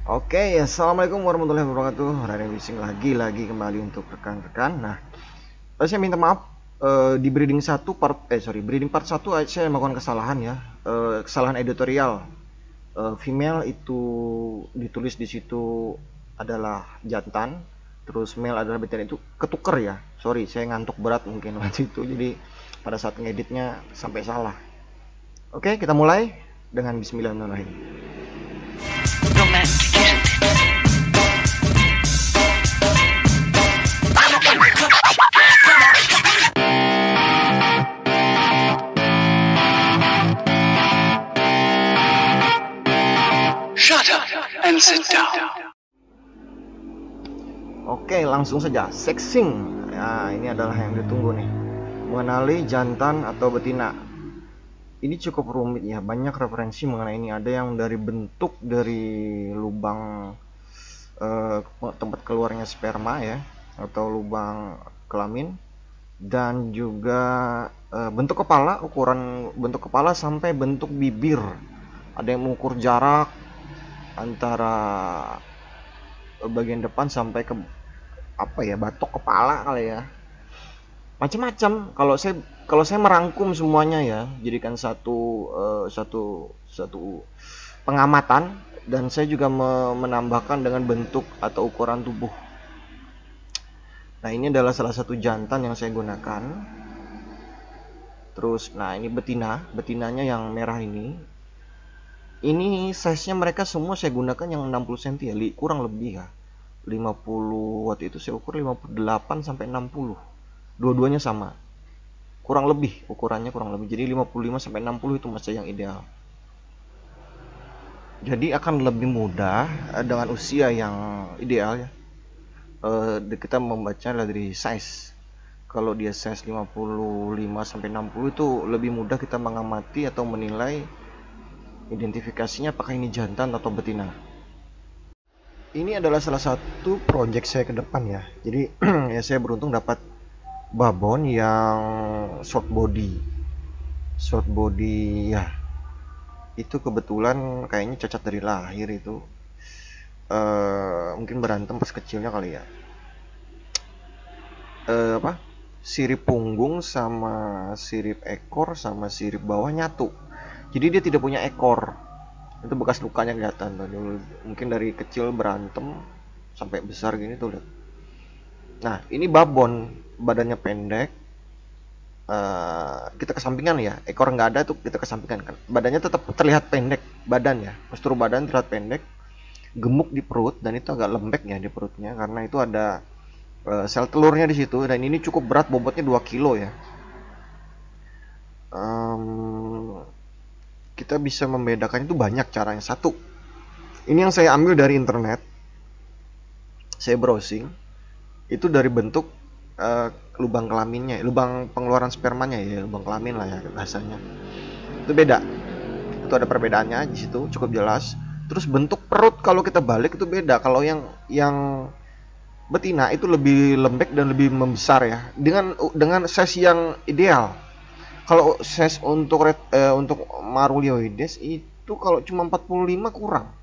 Oke, assalamualaikum warahmatullahi wabarakatuh. Raden Wising lagi kembali untuk rekan-rekan. Nah, saya minta maaf di breeding breeding part 1 saya melakukan kesalahan ya. Kesalahan editorial. Female itu ditulis di situ adalah jantan, terus male adalah betina, itu ketuker ya. Sorry, saya ngantuk berat mungkin waktu itu. Jadi pada saat ngeditnya sampai salah. Oke, kita mulai dengan bismillahirrahmanirrahim. Shut up and sit down. Oke, langsung saja sexing. Nah, ini adalah yang ditunggu nih. Mengenali jantan atau betina. Ini cukup rumit ya, banyak referensi mengenai ini. Ada yang dari bentuk dari lubang tempat keluarnya sperma ya, atau lubang kelamin, dan juga bentuk kepala, ukuran bentuk kepala sampai bentuk bibir. Ada yang mengukur jarak antara bagian depan sampai ke batok kepala kali ya. Macam-macam. Kalau saya merangkum semuanya ya, jadikan satu pengamatan, dan saya juga menambahkan dengan bentuk atau ukuran tubuh. Nah, ini adalah salah satu jantan yang saya gunakan. Terus, nah ini betinanya yang merah ini. Ini size-nya mereka semua saya gunakan yang 60 cm ya, kurang lebih ya. 50 waktu itu saya ukur 58 sampai 60. Dua-duanya sama. Kurang lebih ukurannya kurang lebih. Jadi 55 sampai 60 itu masih yang ideal. Jadi akan lebih mudah dengan usia yang ideal ya. Kita membaca dari size. Kalau dia size 55 sampai 60 itu lebih mudah kita mengamati atau menilai identifikasinya apakah ini jantan atau betina. Ini adalah salah satu project saya ke depan ya. Jadi ya saya beruntung dapat babon yang short body ya. Itu kebetulan kayaknya cacat dari lahir itu. Mungkin berantem pas kecilnya kali ya. Sirip punggung sama sirip ekor sama sirip bawah nyatu. Jadi dia tidak punya ekor. Itu bekas lukanya kelihatan tuh. Mungkin dari kecil berantem sampai besar gini tuh lihat. Nah, ini babon, badannya pendek. Kita kesampingan ya, ekor nggak ada tuh, kita kesampingan kan. Badannya tetap terlihat pendek, badannya, postur badan terlihat pendek, gemuk di perut, dan itu agak lembek ya di perutnya karena itu ada sel telurnya di situ, dan ini cukup berat, bobotnya 2 kilo ya. Kita bisa membedakan itu banyak caranya. Satu, ini yang saya ambil dari internet, saya browsing, itu dari bentuk lubang kelaminnya, lubang pengeluaran spermanya ya, lubang kelamin lah ya bahasanya. Itu beda, itu ada perbedaannya di situ, cukup jelas. Terus bentuk perut kalau kita balik itu beda. Kalau yang betina itu lebih lembek dan lebih membesar ya, dengan size yang ideal. Kalau size untuk Marulioides itu kalau cuma 45 kurang.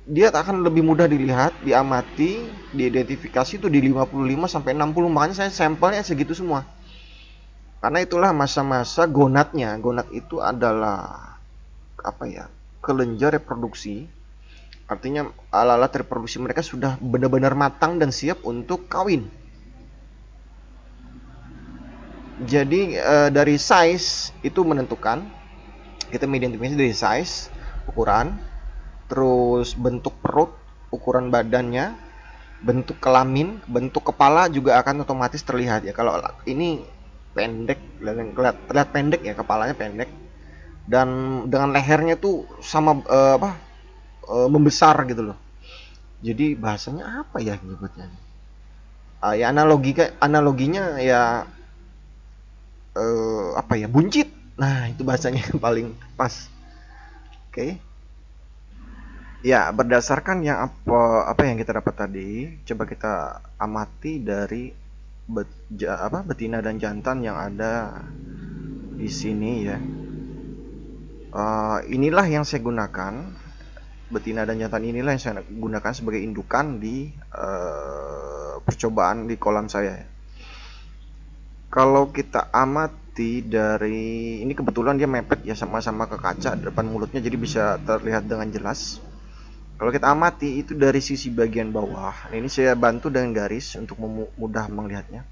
Dia akan lebih mudah dilihat, diamati, diidentifikasi itu di 55 sampai 60. Makanya saya sampelnya segitu semua. Karena itulah masa-masa gonadnya. Gonad itu adalah kelenjar reproduksi. Artinya alat reproduksi mereka sudah benar-benar matang dan siap untuk kawin. Jadi dari size itu menentukan, kita mengidentifikasi dari size, ukuran, terus bentuk perut, ukuran badannya, bentuk kelamin, bentuk kepala juga akan otomatis terlihat ya. Kalau ini pendek, terlihat pendek ya, kepalanya pendek, dan dengan lehernya tuh sama membesar gitu loh. Jadi bahasanya apa ya nyebutnya? Ya analoginya ya buncit. Nah, itu bahasanya yang paling pas. Oke. Ya, berdasarkan yang apa yang kita dapat tadi, coba kita amati dari betina dan jantan yang ada di sini ya. Inilah yang saya gunakan betina dan jantan inilah yang saya gunakan sebagai indukan di percobaan di kolam saya. Kalau kita amati dari ini, kebetulan dia mepet ya sama-sama ke kaca depan mulutnya, jadi bisa terlihat dengan jelas. Kalau kita amati itu dari sisi bagian bawah, ini saya bantu dengan garis untuk mudah melihatnya.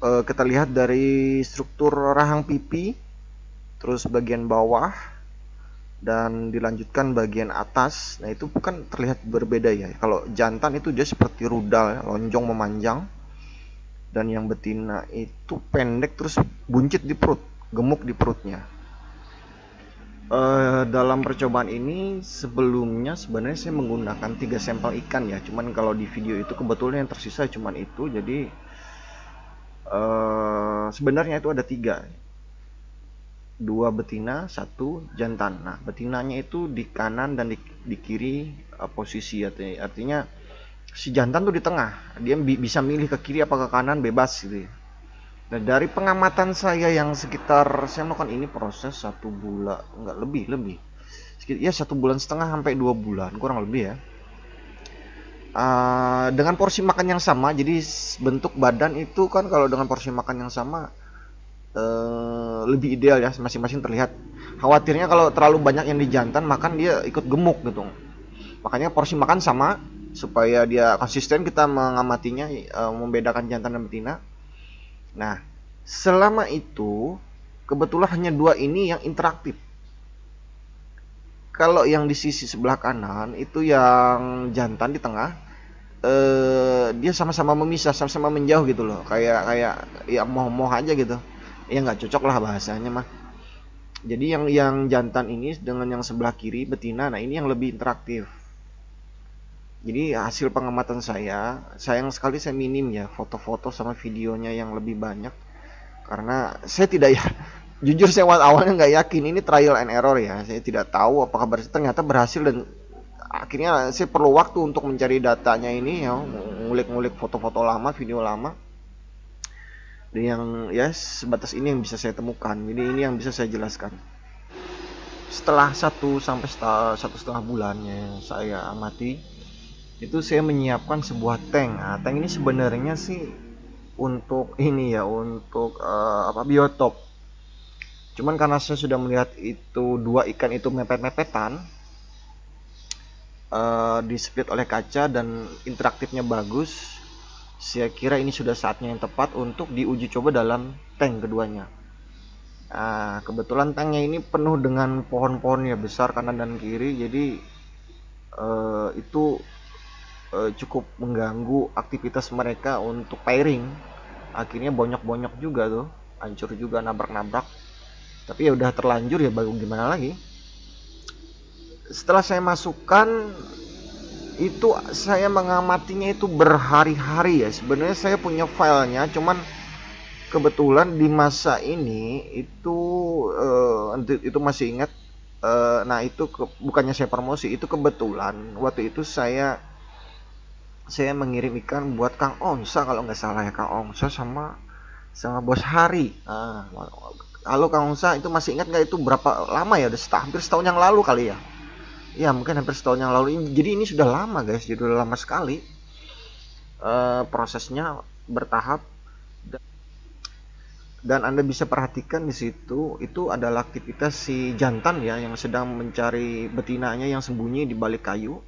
Kita lihat dari struktur rahang pipi, terus bagian bawah, dan dilanjutkan bagian atas. Nah itu bukan terlihat berbeda ya. Kalau jantan itu dia seperti rudal, lonjong memanjang, dan yang betina itu pendek terus buncit di perut, gemuk di perutnya. Dalam percobaan ini sebelumnya sebenarnya saya menggunakan 3 sampel ikan ya, cuman kalau di video itu kebetulan yang tersisa cuman itu, jadi sebenarnya itu ada 3, 2 betina, 1 jantan. Nah betinanya itu di kanan dan di kiri posisi, artinya si jantan tuh di tengah, dia bisa milih ke kiri apa ke kanan, bebas gitu ya. Nah dari pengamatan saya yang sekitar, saya melakukan ini proses 1 bulan, enggak lebih sekitar ya 1,5 bulan sampai 2 bulan kurang lebih ya. Dengan porsi makan yang sama, jadi bentuk badan itu kan kalau dengan porsi makan yang sama lebih ideal ya, masing-masing terlihat. Khawatirnya kalau terlalu banyak yang di jantan makan dia ikut gemuk gitu, makanya porsi makan sama supaya dia konsisten kita mengamatinya, membedakan jantan dan betina. Nah selama itu kebetulan hanya 2 ini yang interaktif. Kalau yang di sisi sebelah kanan itu yang jantan di tengah, dia sama-sama memisah, sama-sama menjauh gitu loh, kayak ya moh aja gitu ya, nggak cocok lah bahasanya mah. Jadi yang jantan ini dengan yang sebelah kiri betina, nah ini yang lebih interaktif. Jadi hasil pengamatan saya, sayang sekali saya minim ya foto-foto sama videonya yang lebih banyak, karena saya tidak ya jujur saya awalnya nggak yakin, ini trial and error ya, saya tidak tahu apakah ternyata berhasil, dan akhirnya saya perlu waktu untuk mencari datanya ini ya, ngulik-ngulik foto-foto lama, video lama, dan yang ya sebatas ini yang bisa saya temukan. Jadi ini yang bisa saya jelaskan. Setelah 1-1,5 bulannya saya amati, itu saya menyiapkan sebuah tank. Nah, tank ini sebenarnya sih untuk ini ya, untuk biotop. Cuman karena saya sudah melihat itu 2 ikan itu mepet-mepetan, di split oleh kaca dan interaktifnya bagus, saya kira ini sudah saatnya yang tepat untuk diuji coba dalam tank keduanya. Nah, kebetulan tanknya ini penuh dengan pohon-pohon ya, besar kanan dan kiri, jadi itu cukup mengganggu aktivitas mereka untuk pairing. Akhirnya bonyok-bonyok juga tuh, hancur juga, nabrak-nabrak. Tapi ya udah terlanjur ya, baru gimana lagi. Setelah saya masukkan itu, saya mengamatinya itu berhari-hari ya. Sebenarnya saya punya filenya, cuman kebetulan di masa ini itu masih ingat. Nah itu bukannya saya promosi, itu kebetulan waktu itu saya mengirim ikan buat Kang Onsa kalau nggak salah ya, Kang Onsa sama Bos Hari. Halo Kang Onsa, itu masih ingat nggak itu berapa lama ya? Udah hampir setahun yang lalu kali ya. Ya mungkin hampir setahun yang lalu. Jadi ini sudah lama guys, jadi udah lama sekali. Prosesnya bertahap, dan Anda bisa perhatikan di situ itu adalah aktivitas si jantan ya, yang sedang mencari betinanya yang sembunyi di balik kayu,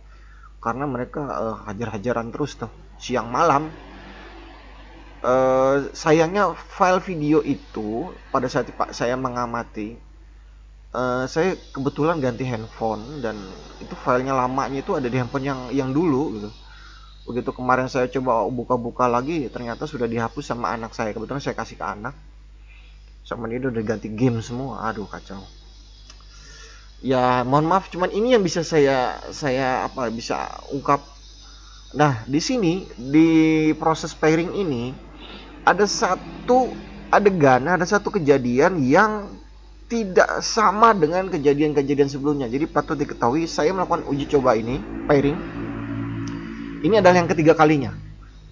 karena mereka hajar-hajaran terus tuh siang malam. Sayangnya file video itu pada saat saya mengamati, saya kebetulan ganti handphone, dan itu filenya lamanya itu ada di handphone yang dulu gitu. Begitu kemarin saya coba buka-buka lagi, ternyata sudah dihapus sama anak saya. Kebetulan saya kasih ke anak, sama dia udah ganti game semua. Aduh kacau. Ya mohon maaf, cuman ini yang bisa saya bisa ungkap. Nah di sini di proses pairing ini ada satu adegan, ada satu kejadian yang tidak sama dengan kejadian-kejadian sebelumnya. Jadi patut diketahui, saya melakukan uji coba ini pairing, ini adalah yang ketiga kalinya.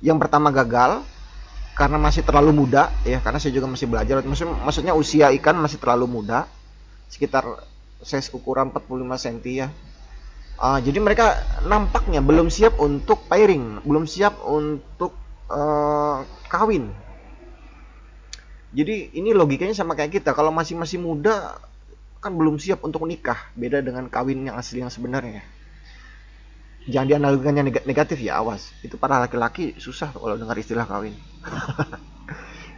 Yang pertama gagal karena masih terlalu muda ya, karena saya juga masih belajar. Maksudnya usia ikan masih terlalu muda, sekitar size ukuran 45 cm ya. Jadi mereka nampaknya belum siap untuk pairing, belum siap untuk kawin. Jadi ini logikanya sama kayak kita, kalau masih muda kan belum siap untuk nikah, beda dengan kawin yang asli yang sebenarnya. Jangan dianalogikannya negatif ya, awas. Itu para laki-laki susah kalau dengar istilah kawin.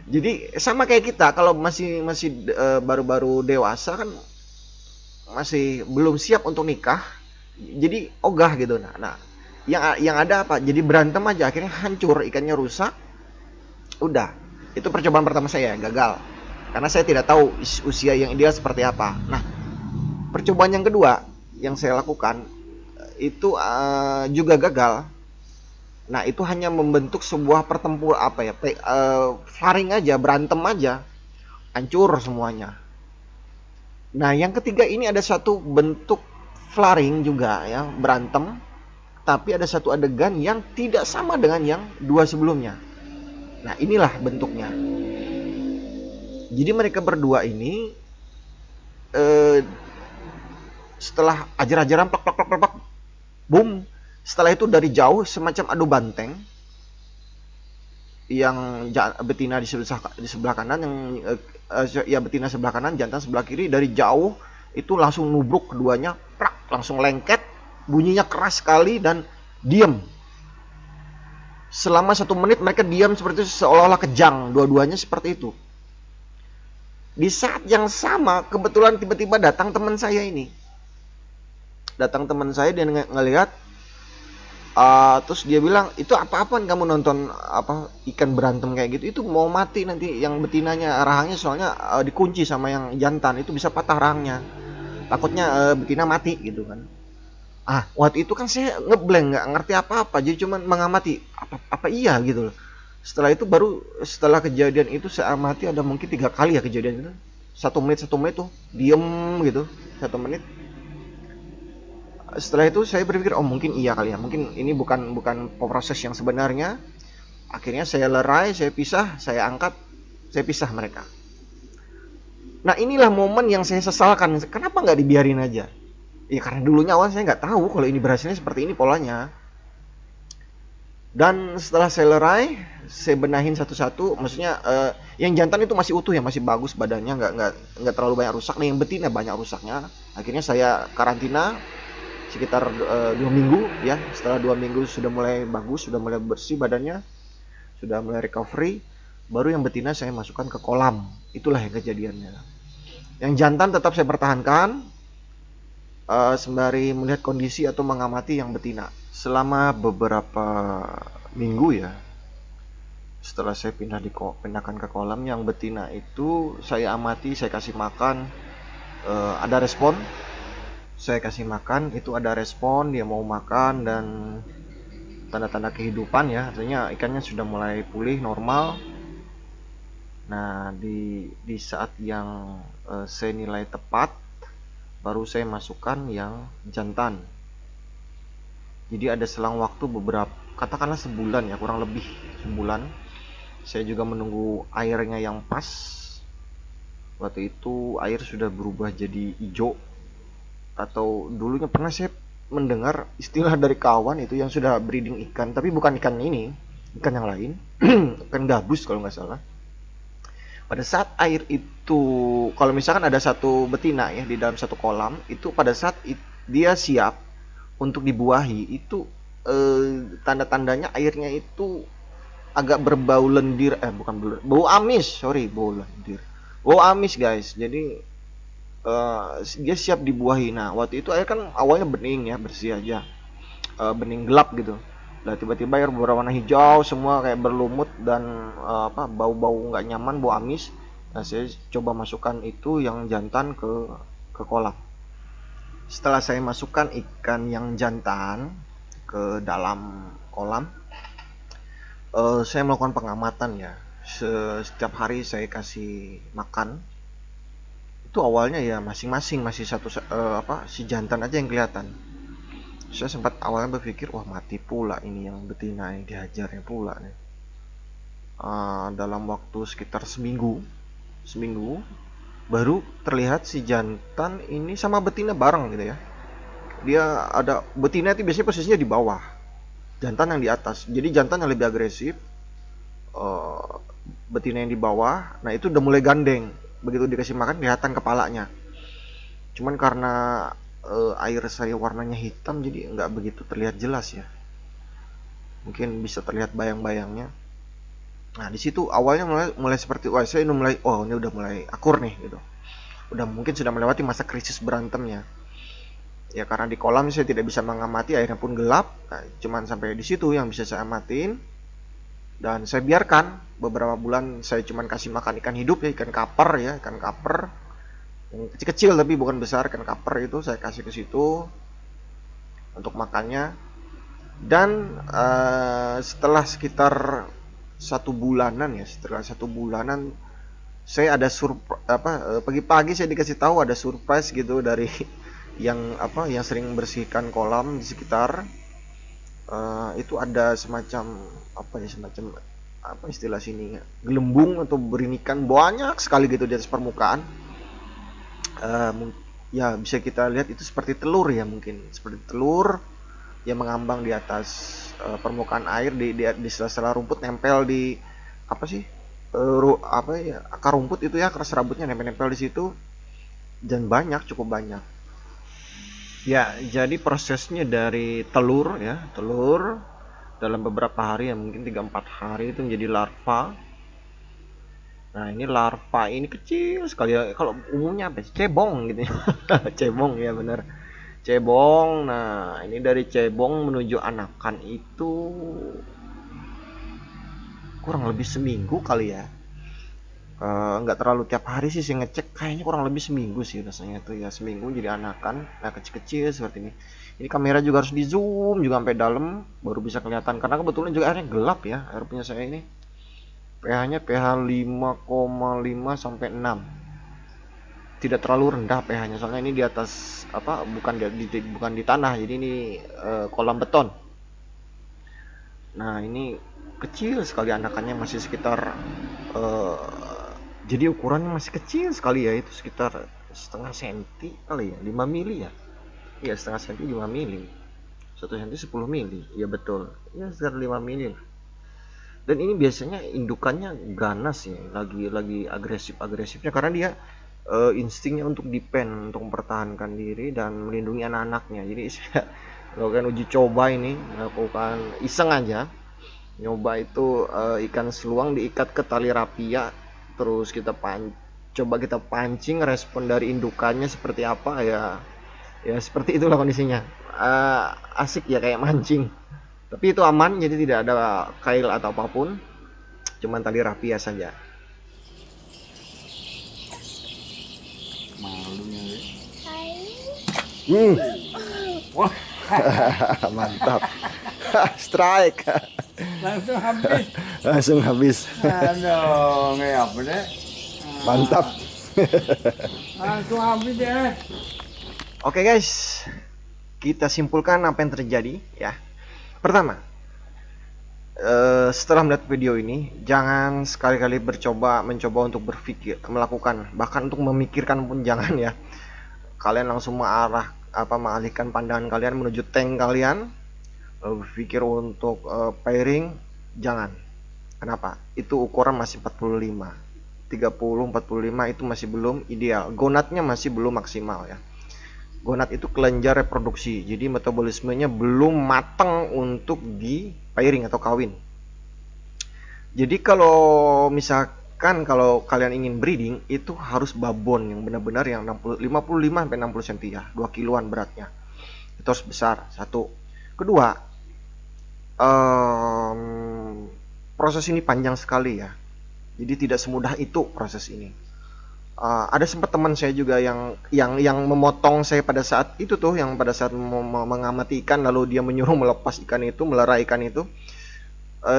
Jadi sama kayak kita, kalau masih baru-baru dewasa kan masih belum siap untuk nikah, jadi ogah gitu. Nah, yang ada apa? Jadi berantem aja, akhirnya hancur, ikannya rusak. Udah, itu percobaan pertama saya, gagal. Karena saya tidak tahu usia yang ideal seperti apa. Nah, percobaan yang kedua yang saya lakukan itu juga gagal. Nah, itu hanya membentuk sebuah flaring aja, berantem aja, hancur semuanya. Nah, yang ketiga ini ada satu bentuk flaring juga ya, berantem, tapi ada satu adegan yang tidak sama dengan yang dua sebelumnya. Nah, inilah bentuknya. Jadi mereka berdua ini setelah ajar-ajaran plak, boom, setelah itu dari jauh semacam adu banteng, yang betina di sebelah kanan, yang betina sebelah kanan, jantan sebelah kiri. Dari jauh itu langsung nubruk keduanya, plak, langsung lengket, bunyinya keras sekali dan diam. Selama 1 menit mereka diam seperti itu, seolah-olah kejang, dua-duanya seperti itu. Di saat yang sama kebetulan tiba-tiba datang teman saya ini. Datang teman saya, dia ngelihat, terus dia bilang, itu apa-apaan kamu nonton ikan berantem kayak gitu, itu mau mati nanti yang betinanya, rahangnya soalnya dikunci sama yang jantan, itu bisa patah rahangnya, takutnya betina mati gitu kan. Waktu itu kan saya ngeblank, nggak ngerti apa-apa, jadi cuman mengamati apa iya gitu loh. Setelah itu baru, setelah kejadian itu saya amati ada mungkin 3 kali ya kejadian itu, 1 menit tuh diem gitu 1 menit. Setelah itu saya berpikir, mungkin iya kali ya, mungkin ini bukan proses yang sebenarnya. Akhirnya saya lerai, saya pisah, saya angkat, saya pisah mereka. Nah, inilah momen yang saya sesalkan, kenapa nggak dibiarin aja. Ya karena dulunya awal saya nggak tahu kalau ini berhasilnya seperti ini polanya. Dan setelah saya lerai, saya benahin satu-satu, maksudnya yang jantan itu masih utuh ya, masih bagus badannya, nggak terlalu banyak rusak. Nah, yang betina banyak rusaknya. Akhirnya saya karantina sekitar 2 minggu ya. Setelah 2 minggu sudah mulai bagus, sudah mulai bersih badannya, sudah mulai recovery, baru yang betina saya masukkan ke kolam. Itulah yang kejadiannya. Yang jantan tetap saya pertahankan sembari melihat kondisi atau mengamati yang betina. Selama beberapa minggu ya, setelah saya pindahkan ke kolam, yang betina itu saya amati, saya kasih makan, ada respon. Saya kasih makan, itu ada respon, dia mau makan dan tanda-tanda kehidupan ya, artinya ikannya sudah mulai pulih normal. Nah, di saat yang saya nilai tepat, baru saya masukkan yang jantan. Jadi ada selang waktu beberapa, katakanlah sebulan ya, kurang lebih sebulan. Saya juga menunggu airnya yang pas. Waktu itu air sudah berubah jadi hijau, atau dulunya pernah saya mendengar istilah dari kawan itu yang sudah breeding ikan, tapi bukan ikan ini, ikan yang lain, ikan gabus kalau nggak salah. Pada saat air itu, kalau misalkan ada satu betina ya di dalam satu kolam, itu pada saat dia siap untuk dibuahi, itu tanda-tandanya airnya itu agak berbau lendir, bau amis, bau lendir, bau amis guys. Jadi dia siap dibuahi. Nah, waktu itu air kan awalnya bening ya, bersih aja, bening gelap gitu. Nah, tiba-tiba air berwarna hijau semua, kayak berlumut dan bau-bau nggak nyaman, bau amis. Nah, saya coba masukkan itu yang jantan ke kolam. Setelah saya masukkan ikan yang jantan ke dalam kolam, saya melakukan pengamatan ya. Setiap hari saya kasih makan. Itu awalnya ya masing-masing, masih satu si jantan aja yang kelihatan. Saya sempat awalnya berpikir, wah mati pula ini yang betina, yang dihajarnya pula nih. Dalam waktu sekitar seminggu baru terlihat si jantan ini sama betina bareng gitu ya. dia ada betina itu biasanya posisinya di bawah, jantan yang di atas. Jadi jantan yang lebih agresif, eh, betina yang di bawah. Nah itu udah mulai gandeng, begitu dikasih makan kelihatan kepalanya. Cuman karena air saya warnanya hitam, jadi nggak begitu terlihat jelas ya, mungkin bisa terlihat bayang-bayangnya. Nah di situ awalnya mulai seperti, wah saya mulai, oh ini udah mulai akur nih gitu, udah mungkin sudah melewati masa krisis berantemnya ya, karena di kolam saya tidak bisa mengamati, airnya pun gelap. Nah, cuman sampai di situ yang bisa saya amatin, dan saya biarkan beberapa bulan. Saya cuman kasih makan ikan hidup ya, ikan kaper ya, ikan kaper yang kecil-kecil tapi bukan besar. Ikan kaper itu saya kasih ke situ untuk makannya. Dan setelah sekitar 1 bulanan ya, saya ada pagi-pagi saya dikasih tahu ada surprise gitu dari yang sering bersihkan kolam di sekitar. Itu ada semacam apa istilah sini, gelembung atau berinikan banyak sekali gitu di atas permukaan. Ya bisa kita lihat itu seperti telur ya, mungkin seperti telur yang mengambang di atas permukaan air, di sela-sela rumput, nempel di akar rumput itu ya, akar serabutnya nempel-nempel di situ, dan cukup banyak. Ya, jadi prosesnya dari telur dalam beberapa hari ya, mungkin 3-4 hari itu menjadi larva. Nah, ini larva ini kecil sekali ya. Kalau umumnya apa sih? Cebong gitu ya. Cebong ya, benar. Cebong. Nah, ini dari cebong menuju anakan itu kurang lebih seminggu kali ya. Nggak terlalu tiap hari sih saya ngecek, kayaknya kurang lebih seminggu sih rasanya tuh ya, seminggu jadi anakan. Nah kecil-kecil seperti ini kamera juga harus di zoom juga sampai dalam baru bisa kelihatan, karena kebetulan juga airnya gelap ya, air punya saya ini pH-nya pH 5,5 sampai 6, tidak terlalu rendah pH-nya, soalnya ini di atas bukan di tanah, jadi ini kolam beton. Nah ini kecil sekali anakannya, masih sekitar jadi ukurannya masih kecil sekali ya, itu sekitar setengah senti kali ya, 5 mili ya. Iya, setengah senti 5 mili. 1 senti 10 mili. Ya betul. Ya sekitar 5 mili. Dan ini biasanya indukannya ganas ya, lagi agresifnya karena dia instingnya untuk defend, untuk mempertahankan diri dan melindungi anak-anaknya. Jadi saya lakukan uji coba ini, lakukan iseng aja. Nyoba itu ikan seluang diikat ke tali rapia, terus coba kita pancing, respon dari indukannya seperti apa ya seperti itulah kondisinya. Asik ya, kayak mancing, tapi itu aman, jadi tidak ada kail atau apapun, cuman tali rapia saja. Malunya Wah. Mantap. Strike. Langsung habis. Aduh, ngeyap deh. Mantap. Langsung habis deh. Oke guys, kita simpulkan apa yang terjadi ya. Pertama, setelah melihat video ini, jangan sekali-kali mencoba untuk melakukan, bahkan untuk memikirkan pun jangan ya. Kalian langsung mengalihkan pandangan kalian menuju tank kalian, berpikir untuk pairing, jangan. Kenapa? Itu ukuran masih 45, 30-45 itu masih belum ideal. Gonadnya masih belum maksimal ya. Gonad itu kelenjar reproduksi, jadi metabolismenya belum matang untuk di pairing atau kawin. Jadi kalau kalian ingin breeding, itu harus babon yang benar-benar yang 55 sampai 60 cm ya, 2 kiloan beratnya. Itu harus besar. Satu. Kedua, proses ini panjang sekali ya. Jadi tidak semudah itu proses ini. Ada sempat teman saya juga yang memotong saya pada saat itu tuh, yang pada saat mengamati ikan, lalu dia menyuruh melepas ikan itu, melera ikan itu.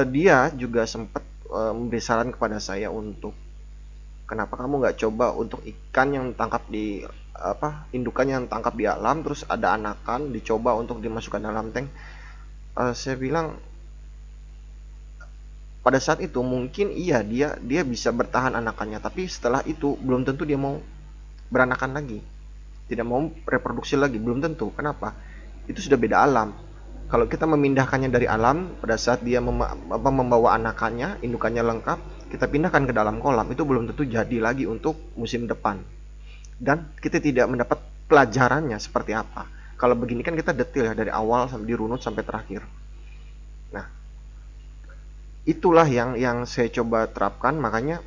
Dia juga sempat memberi saran kepada saya untuk, kenapa kamu nggak coba untuk ikan yang tangkap di indukan yang tangkap di alam, terus ada anakan, dicoba untuk dimasukkan dalam tank. Saya bilang pada saat itu mungkin iya dia bisa bertahan anakannya, tapi setelah itu belum tentu dia mau beranakan lagi, tidak mau reproduksi lagi, belum tentu. Kenapa? itu sudah beda alam. Kalau kita memindahkannya dari alam pada saat dia membawa anakannya, indukannya lengkap, kita pindahkan ke dalam kolam, itu belum tentu jadi lagi untuk musim depan. Dan kita tidak mendapat pelajarannya seperti apa. Kalau begini kan kita detail ya, dari awal sampai dirunut sampai terakhir. Nah, itulah yang saya coba terapkan, makanya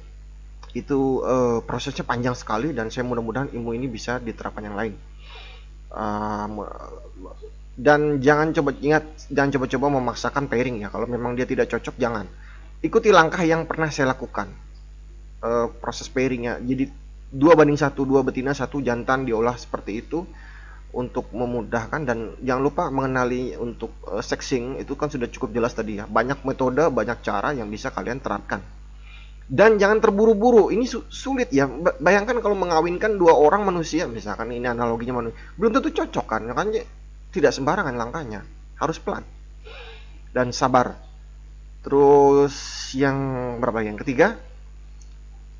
itu prosesnya panjang sekali, dan saya mudah-mudahan ilmu ini bisa diterapkan yang lain. Dan jangan coba-coba memaksakan pairing ya. Kalau memang dia tidak cocok, jangan. Ikuti langkah yang pernah saya lakukan. Proses pairingnya, jadi 2:1, 2 betina 1 jantan diolah seperti itu untuk memudahkan. Dan jangan lupa mengenali untuk sexing, itu kan sudah cukup jelas tadi ya. Banyak metode, banyak cara yang bisa kalian terapkan. Dan jangan terburu-buru, ini sulit ya. Bayangkan kalau mengawinkan 2 orang manusia, misalkan ini analoginya manusia, belum tentu cocok kan, tidak sembarangan langkahnya, harus pelan dan sabar. Terus yang berapa, yang ketiga,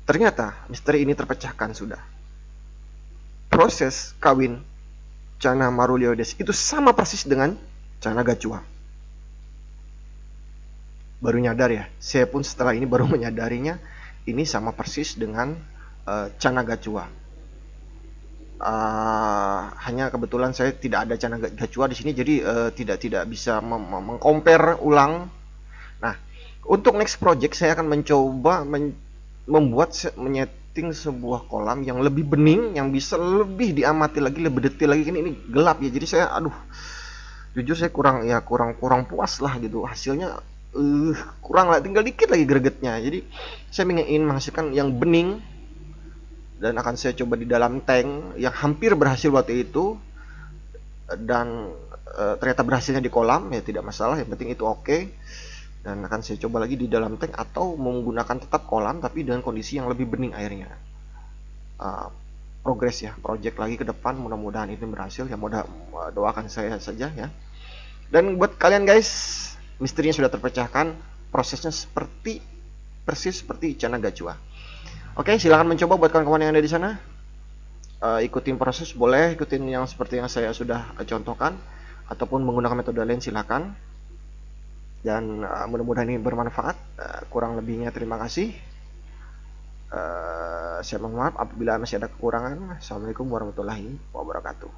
ternyata misteri ini terpecahkan sudah. Proses kawin Channa Marulioides itu sama persis dengan Channa Gachua. Baru nyadar ya, saya pun setelah ini baru menyadarinya, ini sama persis dengan Channa Gachua. Hanya kebetulan saya tidak ada Channa Gachua di sini, jadi tidak bisa mengcompare ulang. Nah, untuk next project saya akan mencoba menyeting sebuah kolam yang lebih bening, yang bisa lebih diamati lagi, lebih detail lagi. Ini gelap ya, jadi saya jujur saya kurang puas lah gitu hasilnya. Kurang lah, tinggal dikit lagi gregetnya. Jadi saya ingin menghasilkan yang bening, dan akan saya coba di dalam tank yang hampir berhasil waktu itu, dan ternyata berhasilnya di kolam ya, tidak masalah, yang penting itu oke. Dan akan saya coba lagi di dalam tank atau menggunakan tetap kolam tapi dengan kondisi yang lebih bening airnya. Progres ya, project lagi ke depan, mudah-mudahan ini berhasil ya, doakan saya saja ya. Dan buat kalian guys, misterinya sudah terpecahkan, prosesnya persis seperti Channa Gachua. Oke, silahkan mencoba buat kawan-kawan yang ada di sana. Ikutin proses boleh, ikutin yang seperti yang saya sudah contohkan, ataupun menggunakan metode lain silakan. Dan mudah-mudahan ini bermanfaat. Kurang lebihnya terima kasih. Saya mohon maaf apabila masih ada kekurangan. Assalamualaikum warahmatullahi wabarakatuh.